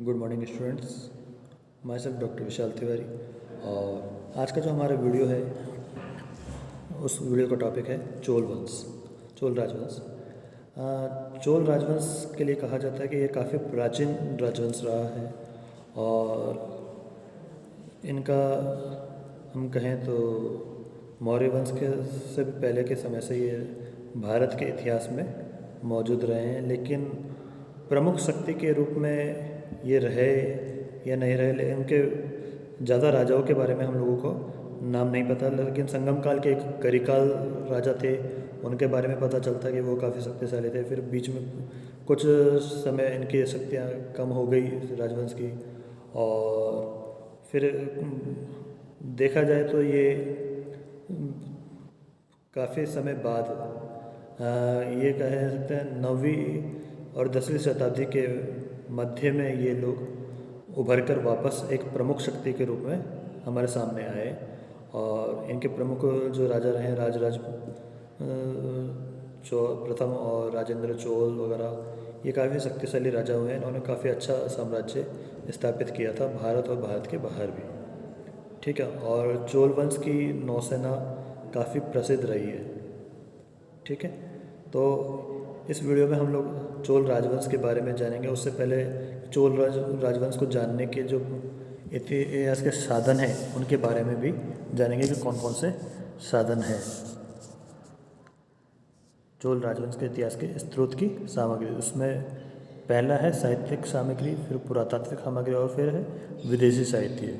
Good morning students. Myself doctor Vishal Tiwari. और आज का जो हमारा वीडियो है उस वीडियो का टॉपिक है चोल वंश, चोल राजवंश। चोल राजवंश के लिए कहा जाता है कि ये काफ़ी प्राचीन राजवंश रहा है और इनका हम कहें तो मौर्य वंश के से भी पहले के समय से ये भारत के इतिहास में मौजूद रहे हैं, लेकिन प्रमुख शक्ति के रूप में ये रहे या नहीं रहे, लेकिन उनके ज़्यादा राजाओं के बारे में हम लोगों को नाम नहीं पता। लेकिन संगम काल के एक करिकाल राजा थे, उनके बारे में पता चलता कि वो काफ़ी शक्तिशाली थे। फिर बीच में कुछ समय इनकी शक्तियाँ कम हो गई राजवंश की, और फिर देखा जाए तो ये काफ़ी समय बाद ये कह सकते हैं 9वीं और 10वीं शताब्दी के मध्य में ये लोग उभर कर वापस एक प्रमुख शक्ति के रूप में हमारे सामने आए। और इनके प्रमुख जो राजा रहे राजराज प्रथम और राजेंद्र चोल वगैरह, ये काफ़ी शक्तिशाली राजा हुए हैं। इन्होंने काफ़ी अच्छा साम्राज्य स्थापित किया था भारत और भारत के बाहर भी। ठीक है, और चोल वंश की नौसेना काफ़ी प्रसिद्ध रही है। ठीक है, तो इस वीडियो में हम लोग चोल राजवंश के बारे में जानेंगे। उससे पहले चोल राजवंश को जानने के जो इतिहास के साधन हैं उनके बारे में भी जानेंगे कि कौन कौन से साधन हैं। चोल राजवंश के इतिहास के स्रोत की सामग्री, उसमें पहला है साहित्यिक सामग्री, फिर पुरातात्विक सामग्री और फिर है विदेशी साहित्य।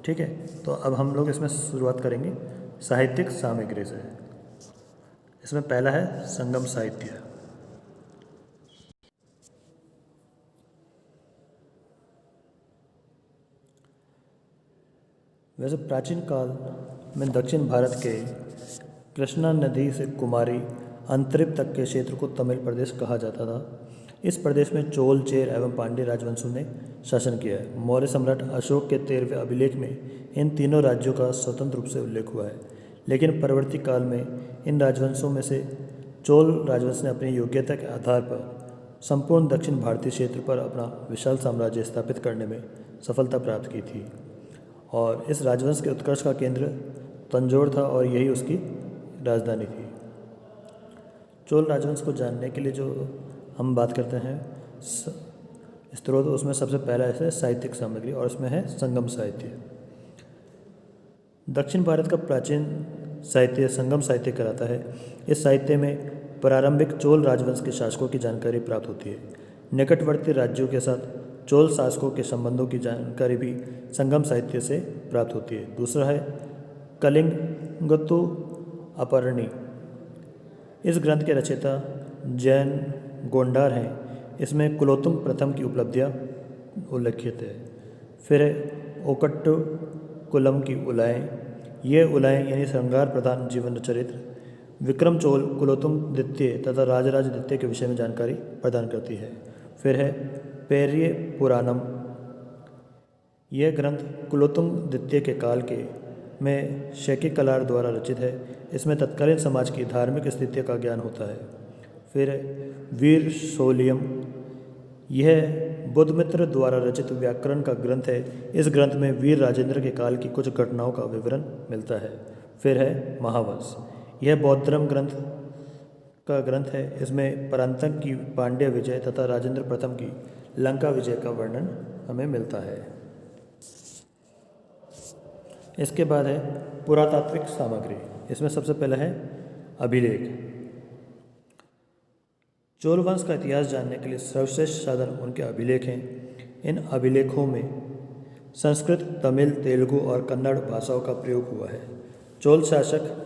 ठीक है, तो अब हम लोग इसमें शुरुआत करेंगे साहित्यिक सामग्री से। इसमें पहला है संगम साहित्य। वैसे प्राचीन काल में दक्षिण भारत के कृष्णा नदी से कुमारी अंतरिप तक के क्षेत्र को तमिल प्रदेश कहा जाता था। इस प्रदेश में चोल, चेर एवं पांड्य राजवंशों ने शासन किया है। मौर्य सम्राट अशोक के 13वें अभिलेख में इन तीनों राज्यों का स्वतंत्र रूप से उल्लेख हुआ है, लेकिन परवर्ती काल में इन राजवंशों में से चोल राजवंश ने अपनी योग्यता के आधार पर संपूर्ण दक्षिण भारतीय क्षेत्र पर अपना विशाल साम्राज्य स्थापित करने में सफलता प्राप्त की थी। और इस राजवंश के उत्कर्ष का केंद्र तंजौर था और यही उसकी राजधानी थी। चोल राजवंश को जानने के लिए जो हम बात करते हैं स्रोत, उसमें सबसे पहला है साहित्यिक सामग्री और उसमें है संगम साहित्य। दक्षिण भारत का प्राचीन साहित्य संगम साहित्य कहलाता है। इस साहित्य में प्रारंभिक चोल राजवंश के शासकों की जानकारी प्राप्त होती है। निकटवर्ती राज्यों के साथ चोल शासकों के संबंधों की जानकारी भी संगम साहित्य से प्राप्त होती है। दूसरा है कलिंगतु अपरणी। इस ग्रंथ के रचयिता जैन गोंडार हैं। इसमें कुलोत्तुंग प्रथम की उपलब्धियाँ उल्लेखित है। फिर है ओकट्टुकुलम की उलाएँ। ये उलाएँ यानी श्रृंगार प्रधान जीवन चरित्र विक्रम चोल, कुलोत्तुंग द्वितीय तथा राजराज द्वितीय के विषय में जानकारी प्रदान करती है। फिर है पेरिये पुराणम। यह ग्रंथ कुलोत्तुंग द्वितीय के काल के में शैकी कलार द्वारा रचित है। इसमें तत्कालीन समाज की धार्मिक स्थिति का ज्ञान होता है। फिर वीर सोलियम, यह बुद्धमित्र द्वारा रचित व्याकरण का ग्रंथ है। इस ग्रंथ में वीर राजेंद्र के काल की कुछ घटनाओं का विवरण मिलता है। फिर है महावंश, यह बौद्ध धर्म ग्रंथ का ग्रंथ है। इसमें परांतक की पांड्य विजय तथा राजेंद्र प्रथम की लंका विजय का वर्णन हमें मिलता है। इसके बाद है पुरातात्विक सामग्री। इसमें सबसे पहला है अभिलेख। चोल वंश का इतिहास जानने के लिए सर्वश्रेष्ठ साधन उनके अभिलेख हैं। इन अभिलेखों में संस्कृत, तमिल, तेलुगु और कन्नड़ भाषाओं का प्रयोग हुआ है। चोल शासक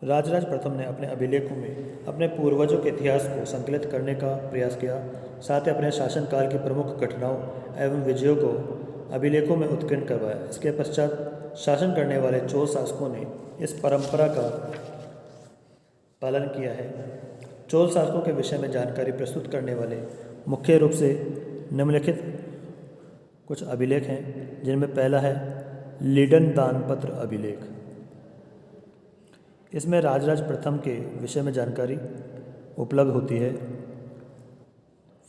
राजराज प्रथम ने अपने अभिलेखों में अपने पूर्वजों के इतिहास को संकलित करने का प्रयास किया। साथ ही अपने शासनकाल की प्रमुख घटनाओं एवं विजयों को अभिलेखों में उत्कीर्ण करवाया। इसके पश्चात शासन करने वाले चोल शासकों ने इस परंपरा का पालन किया है। चोल शासकों के विषय में जानकारी प्रस्तुत करने वाले मुख्य रूप से निम्नलिखित कुछ अभिलेख हैं, जिनमें पहला है लीडन दानपत्र अभिलेख। इसमें राजराज प्रथम के विषय में जानकारी उपलब्ध होती है।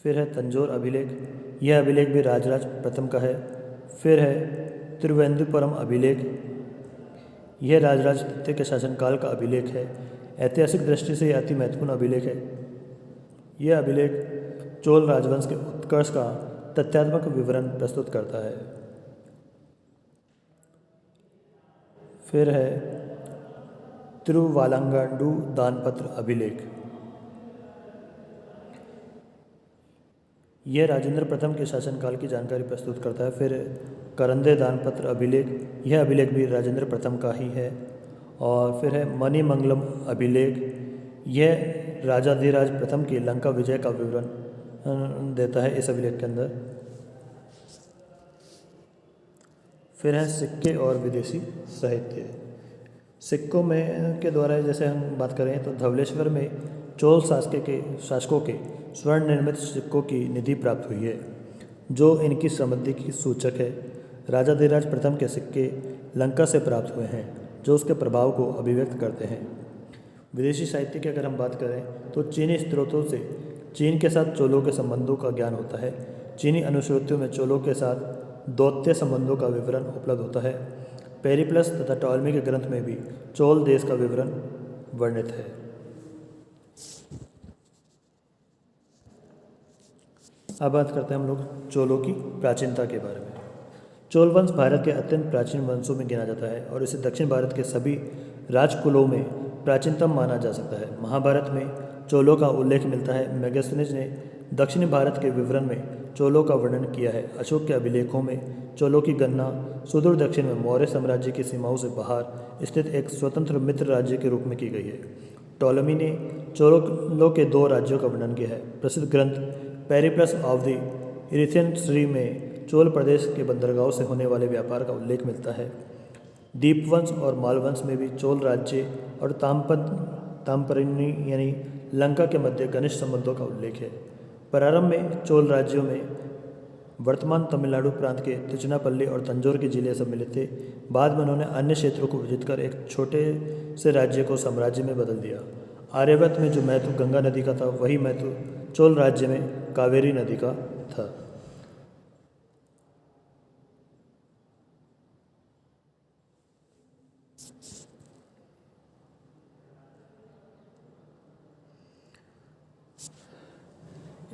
फिर है तंजौर अभिलेख, यह अभिलेख भी राजराज प्रथम का है। फिर है तिरुवनंतपुरम अभिलेख, यह राजराज तृतीय के शासनकाल का अभिलेख है। ऐतिहासिक दृष्टि से यह अति महत्वपूर्ण अभिलेख है। यह अभिलेख चोल राजवंश के उत्कर्ष का तथ्यात्मक विवरण प्रस्तुत करता है। फिर है तिरुवालांगाडू दानपत्र अभिलेख, यह राजेंद्र प्रथम के शासनकाल की जानकारी प्रस्तुत करता है। फिर करंदे दानपत्र अभिलेख, यह अभिलेख भी राजेंद्र प्रथम का ही है। और फिर है मणिमंगलम अभिलेख, यह राजाधिराज प्रथम की लंका विजय का विवरण देता है इस अभिलेख के अंदर। फिर है सिक्के और विदेशी साहित्य। सिक्कों में के द्वारा जैसे हम बात करें तो धवलेश्वर में चोल शासकों के स्वर्ण निर्मित सिक्कों की निधि प्राप्त हुई है, जो इनकी समृद्धि की सूचक है। राजाधिराज प्रथम के सिक्के लंका से प्राप्त हुए हैं, जो उसके प्रभाव को अभिव्यक्त करते हैं। विदेशी साहित्य की अगर हम बात करें तो चीनी स्रोतों से चीन के साथ चोलों के संबंधों का ज्ञान होता है। चीनी अनुश्रुतियों में चोलों के साथ दौत्य संबंधों का विवरण उपलब्ध होता है। पेरिप्लस तथा टॉलमी के ग्रंथ में भी चोल देश का विवरण वर्णित है। अब बात करते हैं हम लोग चोलों की प्राचीनता के बारे में। चोल वंश भारत के अत्यंत प्राचीन वंशों में गिना जाता है और इसे दक्षिण भारत के सभी राजकुलों में प्राचीनतम माना जा सकता है। महाभारत में चोलों का उल्लेख मिलता है। मेगास्थनीज ने दक्षिणी भारत के विवरण में चोलों का वर्णन किया है। अशोक के अभिलेखों में चोलों की गणना सुदूर दक्षिण में मौर्य साम्राज्य की सीमाओं से बाहर स्थित एक स्वतंत्र मित्र राज्य के रूप में की गई है। टॉलमी ने चोलों के 2 राज्यों का वर्णन किया है। प्रसिद्ध ग्रंथ पेरिप्लस ऑफ द इरिथियन सी में चोल प्रदेश के बंदरगाहों से होने वाले व्यापार का उल्लेख मिलता है। दीपवंश और मालवंश में भी चोल राज्य और ताम्रपर्णी यानी लंका के मध्य घनिष्ठ संबंधों का उल्लेख है। प्रारंभ में चोल राज्यों में वर्तमान तमिलनाडु प्रांत के तिरुचिरापल्ली और तंजौर के जिले सम्मिलित थे। बाद में उन्होंने अन्य क्षेत्रों को विजित कर एक छोटे से राज्य को साम्राज्य में बदल दिया। आर्यावर्त में जो महत्व गंगा नदी का था, वही महत्व चोल राज्य में कावेरी नदी का था।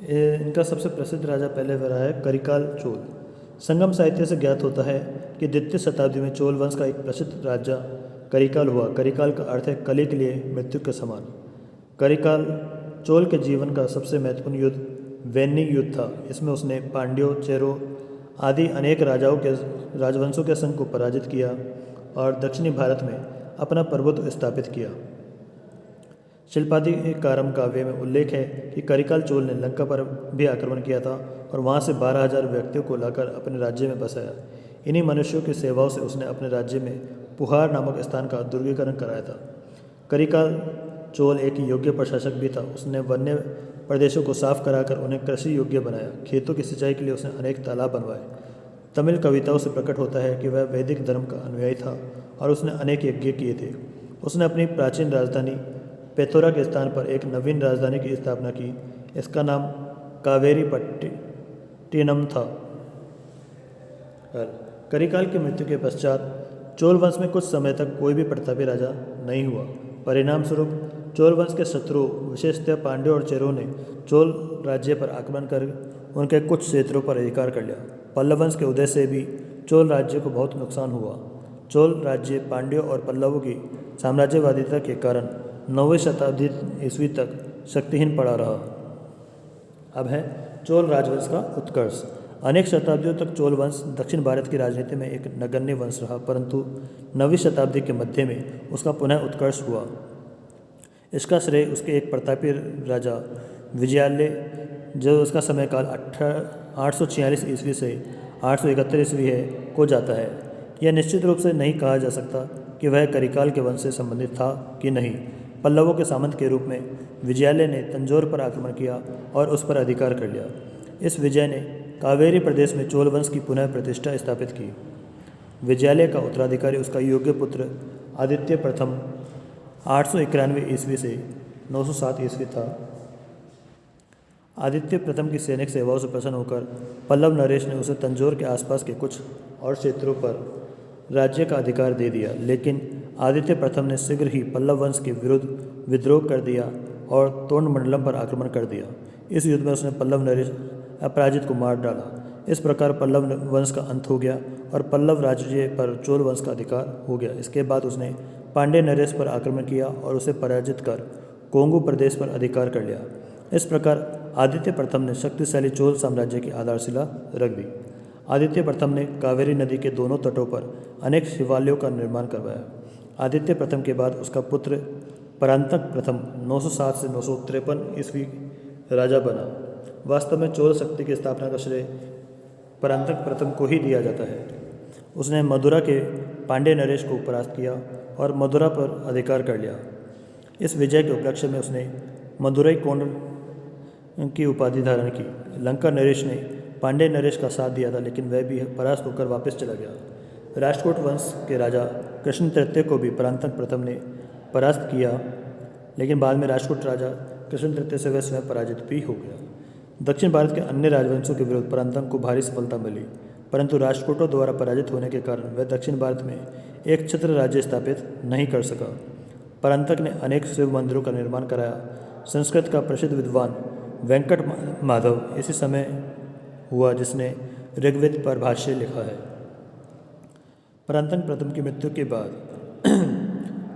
इनका सबसे प्रसिद्ध राजा पहले रहा है करिकाल चोल। संगम साहित्य से ज्ञात होता है कि द्वितीय शताब्दी में चोल वंश का एक प्रसिद्ध राजा करिकाल हुआ। करिकाल का अर्थ है कली के लिए मृत्यु के समान। करिकाल चोल के जीवन का सबसे महत्वपूर्ण युद्ध वेन्नी युद्ध था। इसमें उसने पांड्यों, चेरों आदि अनेक राजाओं के राजवंशों के संघ को पराजित किया और दक्षिणी भारत में अपना प्रभुत्व स्थापित किया। शिल्पाधिकारम काव्य में उल्लेख है कि करिकाल चोल ने लंका पर भी आक्रमण किया था और वहां से 12,000 व्यक्तियों को लाकर अपने राज्य में बसाया। इन्हीं मनुष्यों की सेवाओं से उसने अपने राज्य में पुहार नामक स्थान का दुर्गीकरण कराया था। करिकाल चोल एक योग्य प्रशासक भी था। उसने वन्य प्रदेशों को साफ कराकर उन्हें कृषि योग्य बनाया। खेतों की सिंचाई के लिए उसने अनेक तालाब बनवाए। तमिल कविताओं से प्रकट होता है कि वह वैदिक धर्म का अनुयायी था और उसने अनेक यज्ञ किए थे। उसने अपनी प्राचीन राजधानी पेथोरा के स्थान पर एक नवीन राजधानी की स्थापना की। इसका नाम कावेरीपट्टिनम था। करिकाल की मृत्यु के पश्चात चोल वंश में कुछ समय तक कोई भी प्रतापी राजा नहीं हुआ। परिणाम स्वरूप चोल वंश के शत्रुओं विशेषतः पांड्यों और चेरों ने चोल राज्य पर आक्रमण कर उनके कुछ क्षेत्रों पर अधिकार कर लिया। पल्लव वंश के उदय से भी चोल राज्य को बहुत नुकसान हुआ। चोल राज्य पांड्यों और पल्लवों की साम्राज्यवादिता के कारण 9वीं शताब्दी ईस्वी तक शक्तिहीन पड़ा रहा। अब है चोल राजवंश का उत्कर्ष। अनेक शताब्दियों तक चोल वंश दक्षिण भारत की राजनीति में एक नगण्य वंश रहा, परंतु 9वीं शताब्दी के मध्य में उसका पुनः उत्कर्ष हुआ। इसका श्रेय उसके एक प्रतापी राजा विजयालय, जो उसका समयकाल 846 ईस्वी से 831 ईस्वी है, को जाता है। यह निश्चित रूप से नहीं कहा जा सकता कि वह करिकाल के वंश से संबंधित था कि नहीं। पल्लवों के सामंत के रूप में विजयालय ने तंजौर पर आक्रमण किया और उस पर अधिकार कर लिया। इस विजय ने कावेरी प्रदेश में चोल वंश की पुनः प्रतिष्ठा स्थापित की। विजयालय का उत्तराधिकारी उसका योग्य पुत्र आदित्य प्रथम 891 ईस्वी से 907 ईस्वी था। आदित्य प्रथम की सैनिक सेवाओं से प्रसन्न होकर पल्लव नरेश ने उसे तंजौर के आसपास के कुछ और क्षेत्रों पर राज्य का अधिकार दे दिया, लेकिन आदित्य प्रथम ने शीघ्र ही पल्लव वंश के विरुद्ध विद्रोह कर दिया और तोंडमंडलम पर आक्रमण कर दिया। इस युद्ध में उसने पल्लव नरेश अपराजित को मार डाला। इस प्रकार पल्लव वंश का अंत हो गया और पल्लव राज्य पर चोल वंश का अधिकार हो गया। इसके बाद उसने पांड्य नरेश पर आक्रमण किया और उसे पराजित कर कोंगू प्रदेश पर अधिकार कर लिया। इस प्रकार आदित्य प्रथम ने शक्तिशाली चोल साम्राज्य की आधारशिला रख दी। आदित्य प्रथम ने कावेरी नदी के दोनों तटों पर अनेक शिवालयों का निर्माण करवाया। आदित्य प्रथम के बाद उसका पुत्र परांतक प्रथम 907 से 953 ईस्वी राजा बना। वास्तव में चोल शक्ति की स्थापना का श्रेय परांतक प्रथम को ही दिया जाता है। उसने मदुरा के पांड्य नरेश को परास्त किया और मदुरा पर अधिकार कर लिया। इस विजय के उपलक्ष्य में उसने मदुरई कोंड की उपाधि धारण की। लंका नरेश ने पांड्य नरेश का साथ दिया था, लेकिन वह भी परास्त होकर वापस चला गया। राष्ट्रकूट वंश के राजा कृष्ण तृतीय को भी परांतक प्रथम ने परास्त किया, लेकिन बाद में राष्ट्रकूट राजा कृष्ण तृतीय से वह स्वयं पराजित भी हो गया। दक्षिण भारत के अन्य राजवंशों के विरुद्ध परांतक को भारी सफलता मिली, परंतु राष्ट्रकूटों द्वारा पराजित होने के कारण वह दक्षिण भारत में एक छत्र राज्य स्थापित नहीं कर सका। परांतक ने अनेक शिव मंदिरों का निर्माण कराया। संस्कृत का प्रसिद्ध विद्वान वेंकट माधव इसी समय हुआ जिसने ऋग्वेद पर भाष्य लिखा है। परांतक प्रथम की मृत्यु के बाद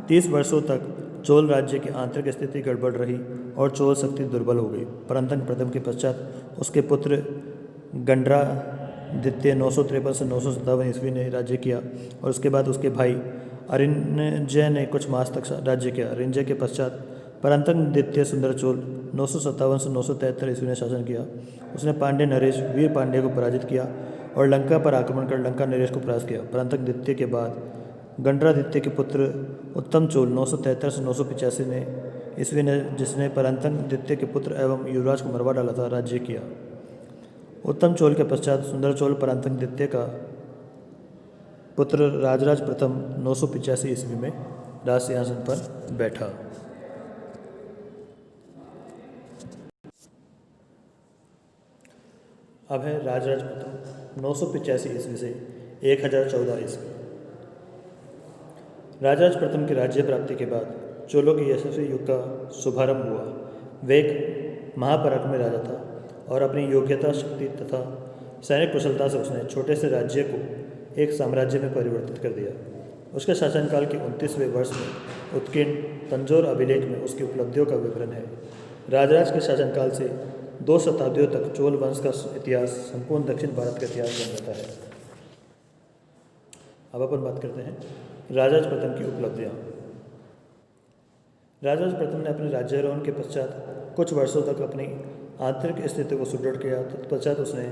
30 वर्षों तक चोल राज्य की आंतरिक स्थिति गड़बड़ रही और चोल शक्ति दुर्बल हो गई। परांतक प्रथम के पश्चात उसके पुत्र गंडरादित्य 953 से 957 ईस्वी ने राज्य किया और उसके बाद उसके भाई अरिंजय ने कुछ मास तक राज्य किया। अरिंजय के पश्चात परांतक द्वितीय सुंदर चोल 957 से 973 ईस्वी ने शासन किया। उसने पांड्य नरेश वीर पांड्य को पराजित किया और लंका पर आक्रमण कर लंका नरेश को परास्त किया। परांतक द्वितीय के बाद गंडरादित्य के पुत्र उत्तम चोल 973 से 985 ने ईस्वी ने, जिसने परांतक द्वितीय के पुत्र एवं युवराज को मरवा डाला था, राज्य किया। उत्तम चोल के पश्चात सुंदर चोल परांतक द्वितीय का पुत्र राजराज प्रथम 985 ईस्वी में राज सिंहासन पर बैठा। अब है राजराज प्रथम 985 ईस्वी से 1014 ईस्वी। राजराज प्रथम की राज्य प्राप्ति के बाद चोलों के यशस्वी युग का शुभारंभ हुआ। वे एक महापराक्रमी राजा था और अपनी योग्यता, शक्ति तथा सैनिक कुशलता से उसने छोटे से राज्य को एक साम्राज्य में परिवर्तित कर दिया। उसके शासनकाल के 29वें वर्ष में उत्कीर्ण तंजौर अभिलेख में उसकी उपलब्धियों का विवरण है। राजराज के शासनकाल से 2 शताब्दियों तक चोल वंश का इतिहास संपूर्ण दक्षिण भारत का इतिहास बन जाता है। अब अपन बात करते हैं राजराज प्रथम की उपलब्धियाँ। राजराज प्रथम ने अपने राज्यारोहण के पश्चात कुछ वर्षों तक अपनी आंतरिक स्थिति को सुदृढ़ किया। तत्पश्चात उसने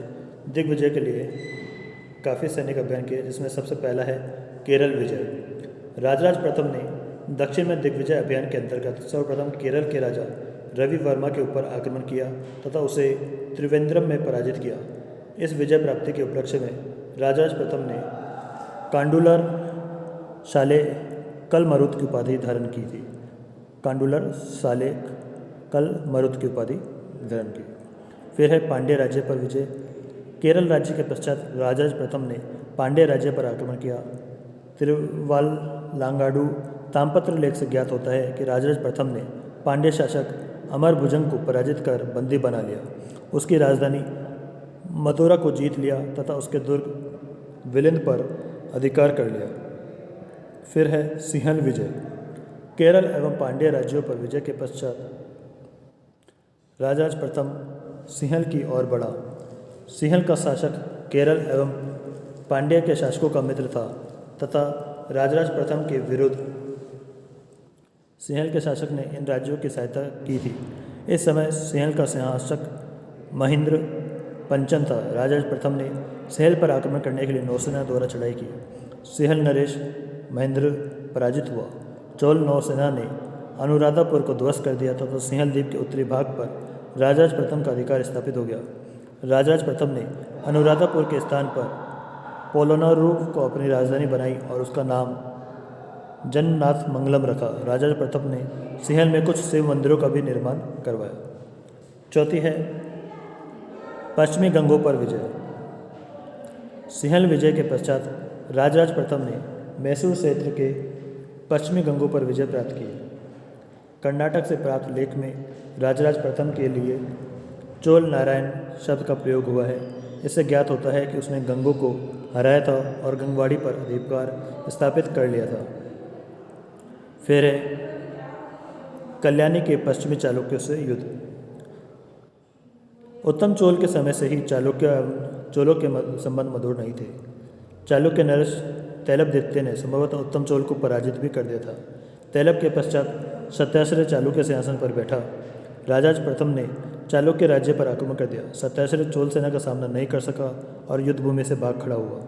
दिग्विजय के लिए काफ़ी सैनिक अभियान किए, जिसमें सबसे पहला है केरल विजय। राजराज प्रथम ने दक्षिण में दिग्विजय अभियान के अंतर्गत सर्वप्रथम केरल के राजा रवि वर्मा के ऊपर आक्रमण किया तथा उसे त्रिवेंद्रम में पराजित किया। इस विजय प्राप्ति के उपलक्ष्य में राजराज प्रथम ने कांडुलर शाले कल मरुत की उपाधि धारण की थी। कांडुलर शाले कल मरुत की उपाधि धारण की। फिर है पांड्य राज्य पर विजय। केरल राज्य के पश्चात राजराज प्रथम ने पांड्य राज्य पर आक्रमण किया। तिरुवालांगाडू तामपत्र लेख से ज्ञात होता है कि राजराज प्रथम ने पांड्य शासक अमरभुजंग को पराजित कर बंदी बना लिया, उसकी राजधानी मथुरा को जीत लिया तथा उसके दुर्ग विलिंद पर अधिकार कर लिया। फिर है सिंहल विजय। केरल एवं पांड्य राज्यों पर विजय के पश्चात राजराज प्रथम सिंहल की ओर बढ़ा। सिंहल का शासक केरल एवं पांड्य के शासकों का मित्र था तथा राजराज प्रथम के विरुद्ध सिंहल के शासक ने इन राज्यों की सहायता की थी। इस समय सिंहल का शासक महेंद्र पंचम था। राजराज प्रथम ने सिंहल पर आक्रमण करने के लिए नौसेना द्वारा चढ़ाई की। सिंहल नरेश महेंद्र पराजित हुआ। चोल नौसेना ने अनुराधापुर को ध्वस्त कर दिया तथा सिंहल द्वीप के उत्तरी भाग पर राजराज प्रथम का अधिकार स्थापित हो गया। राजराज प्रथम ने अनुराधापुर के स्थान पर पोलोनारू को अपनी राजधानी बनाई और उसका नाम जन्नाथ मंगलम रखा। राजराज प्रथम ने सिंहल में कुछ शिव मंदिरों का भी निर्माण करवाया। चौथी है पश्चिमी गंगों पर विजय। सिंहल विजय के पश्चात राजराज प्रथम ने मैसूर क्षेत्र के पश्चिमी गंगों पर विजय प्राप्त की। कर्नाटक से प्राप्त लेख में राजराज प्रथम के लिए चोल नारायण शब्द का प्रयोग हुआ है। इससे ज्ञात होता है कि उसने गंगों को हराया था और गंगवाड़ी पर अधिकार स्थापित कर लिया था। फिर है कल्याणी के पश्चिमी चालुक्यों से युद्ध। उत्तम चोल के समय से ही चोलों के संबंध मधुर नहीं थे। चालुक्य नरेश तैलपदित्य ने संभवतः उत्तम चोल को पराजित भी कर दिया था। तैलप के पश्चात सत्याश्रय चालुक्य सिंहासन पर बैठा। राजराज प्रथम ने चालुक्य राज्य पर आक्रमण कर दिया। सत्याश्रय चोल सेना का सामना नहीं कर सका और युद्धभूमि से भाग खड़ा हुआ।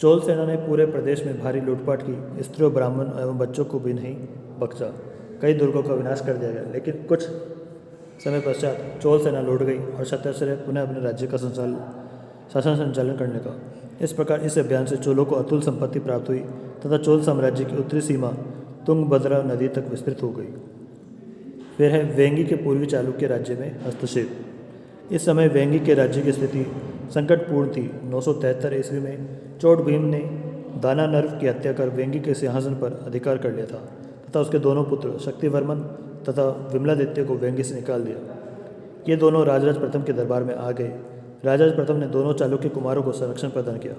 चोल सेना ने पूरे प्रदेश में भारी लूटपाट की। स्त्रियों, ब्राह्मण एवं बच्चों को भी नहीं बख्शा। कई दुर्गों का विनाश कर दिया गया, लेकिन कुछ समय पश्चात चोल सेना लौट गई और सत्याश्रय पुनः अपने राज्य का शासन संचालन करने का। इस प्रकार इस अभियान से चोलों को अतुल संपत्ति प्राप्त हुई तथा चोल साम्राज्य की उत्तरी सीमा तुंगभद्रा नदी तक विस्तृत हो गई। फिर है वेंगी के पूर्वी चालुक्य राज्य में हस्तक्षेप। इस समय वेंगी के राज्य की स्थिति संकटपूर्ण थी। 973 ईस्वी में चोट भीम ने दानानर्व की हत्या कर वेंगी के सिंहासन पर अधिकार कर लिया था तथा उसके दोनों पुत्र शक्तिवर्मन तथा विमलादित्य को वेंगी से निकाल दिया। ये दोनों राजराज प्रथम के दरबार में आ गए। राजराज प्रथम ने दोनों चालुक्य कुमारों को संरक्षण प्रदान किया।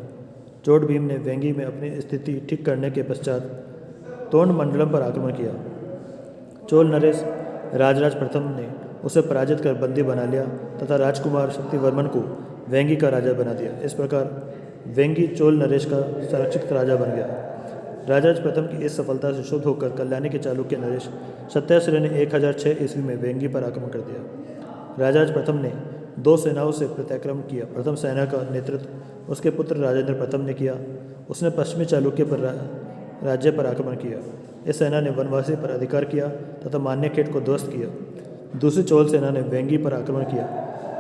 चोट भीम ने वेंगी में अपनी स्थिति ठीक करने के पश्चात तोंडमंडलम पर आक्रमण किया। चोल नरेश राजराज प्रथम ने उसे पराजित कर बंदी बना लिया तथा राजकुमार शक्तिवर्मन को वेंगी का राजा बना दिया। इस प्रकार वेंगी चोल नरेश का संरक्षित राजा बन गया। राजराज प्रथम की इस सफलता से शुद्ध होकर कल्याणी के चालुक्य नरेश सत्याश्रय ने 1006 ईस्वी में वेंगी पर आक्रमण कर दिया। राजराज प्रथम ने 2 सेनाओं से प्रत्याक्रमण किया। प्रथम सेना का नेतृत्व उसके पुत्र राजेंद्र प्रथम ने किया। उसने पश्चिमी चालुक्य पर राज्य पर आक्रमण किया। इस सेना ने वनवासी पर अधिकार किया तथा मान्यखेट को ध्वस्त किया। दूसरी चोल सेना ने वेंगी पर आक्रमण किया।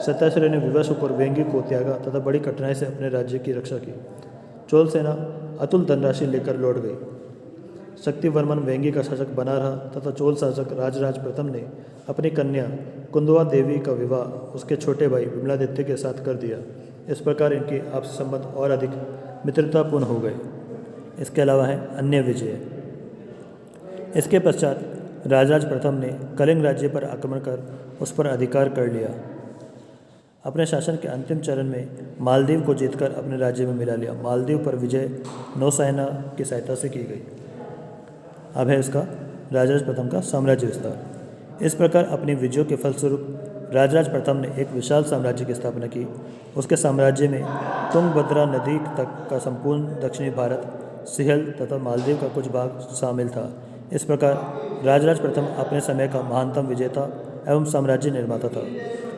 सत्याश्रय ने विवश होकर वेंगी को त्यागा तथा बड़ी कठिनाई से अपने राज्य की रक्षा की। चोल सेना अतुल धनराशि लेकर लौट गई। शक्तिवर्मन वेंगी का शासक बना रहा तथा चोल शासक राजराज प्रथम ने अपनी कन्या कुंदवा देवी का विवाह उसके छोटे भाई विमलादित्य के साथ कर दिया। इस प्रकार इनके आपसी संबंध और अधिक मित्रतापूर्ण हो गए। इसके अलावा है अन्य विजय। इसके पश्चात राजराज प्रथम ने कलिंग राज्य पर आक्रमण कर उस पर अधिकार कर लिया। अपने शासन के अंतिम चरण में मालदीव को जीतकर अपने राज्य में मिला लिया। मालदीव पर विजय नौसेना की सहायता से की गई। अब है इसका राजराज प्रथम का साम्राज्य विस्तार। इस प्रकार अपनी विजयों के फलस्वरूप राजराज प्रथम ने एक विशाल साम्राज्य की स्थापना की। उसके साम्राज्य में तुंगभद्रा नदी तक का संपूर्ण दक्षिणी भारत, सिंहल तथा मालदीव का कुछ भाग शामिल था। इस प्रकार राजराज प्रथम अपने समय का महानतम विजेता एवं साम्राज्य निर्माता था।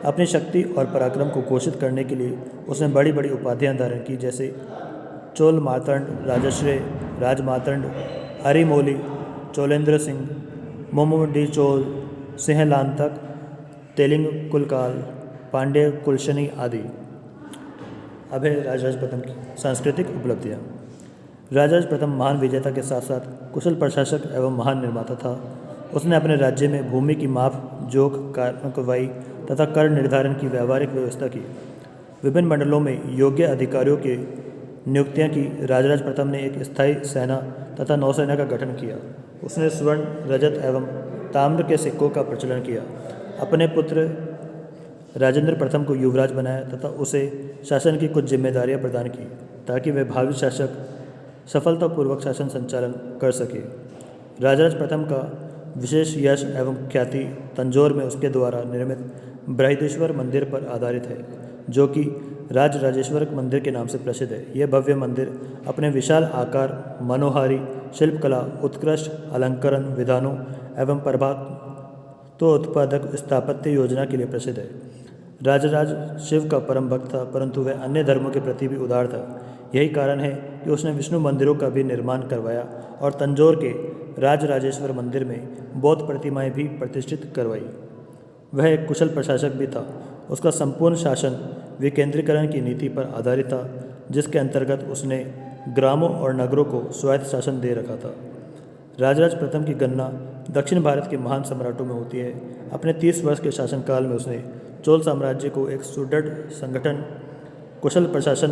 अपनी शक्ति और पराक्रम को घोषित करने के लिए उसने बड़ी बड़ी उपाधियां धारण की, जैसे चोल मार्तंड, राजश्रेय, राजमार्तंड, अरिमोली, चोलेंद्र सिंह, मोमुडी चोल, सिंहलांतक, तेलिंग कुलकाल, पांड्य कुलशनी आदि। अब है राजराज प्रथम की सांस्कृतिक उपलब्धियाँ। राजराज प्रथम महान विजेता के साथ साथ कुशल प्रशासक एवं महान निर्माता था। उसने अपने राज्य में भूमि की माप, जोख, कार्रवाई तथा कर निर्धारण की व्यावहारिक व्यवस्था की। विभिन्न मंडलों में योग्य अधिकारियों की नियुक्तियां की। राजराज प्रथम ने एक स्थायी सेना तथा नौसेना का गठन किया। उसने स्वर्ण, रजत एवं ताम्र के सिक्कों का प्रचलन किया। अपने पुत्र राजेंद्र प्रथम को युवराज बनाया तथा उसे शासन की कुछ जिम्मेदारियां प्रदान की ताकि वह भावी शासक सफलतापूर्वक शासन संचालन कर सके। राजराज प्रथम का विशेष यश एवं ख्याति तंजौर में उसके द्वारा निर्मित बृहदीश्वर मंदिर पर आधारित है, जो कि राजराजेश्वर मंदिर के नाम से प्रसिद्ध है। यह भव्य मंदिर अपने विशाल आकार, मनोहारी शिल्पकला, उत्कृष्ट अलंकरण विधानों एवं प्रभातोत्पादक स्थापत्य योजना के लिए प्रसिद्ध है। राजराज शिव का परम भक्त था, परंतु वह अन्य धर्मों के प्रति भी उदार था। यही कारण है कि उसने विष्णु मंदिरों का भी निर्माण करवाया और तंजौर के राजराजेश्वर मंदिर में बौद्ध प्रतिमाएं भी प्रतिष्ठित करवाई। वह एक कुशल प्रशासक भी था। उसका संपूर्ण शासन विकेंद्रीकरण की नीति पर आधारित था, जिसके अंतर्गत उसने ग्रामों और नगरों को स्वायत्त शासन दे रखा था। राजराज प्रथम की गणना दक्षिण भारत के महान सम्राटों में होती है। अपने 30 वर्ष के शासनकाल में उसने चोल साम्राज्य को एक सुदृढ़ संगठन, कुशल प्रशासन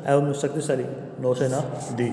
एवं शक्तिशाली नौसेना दी।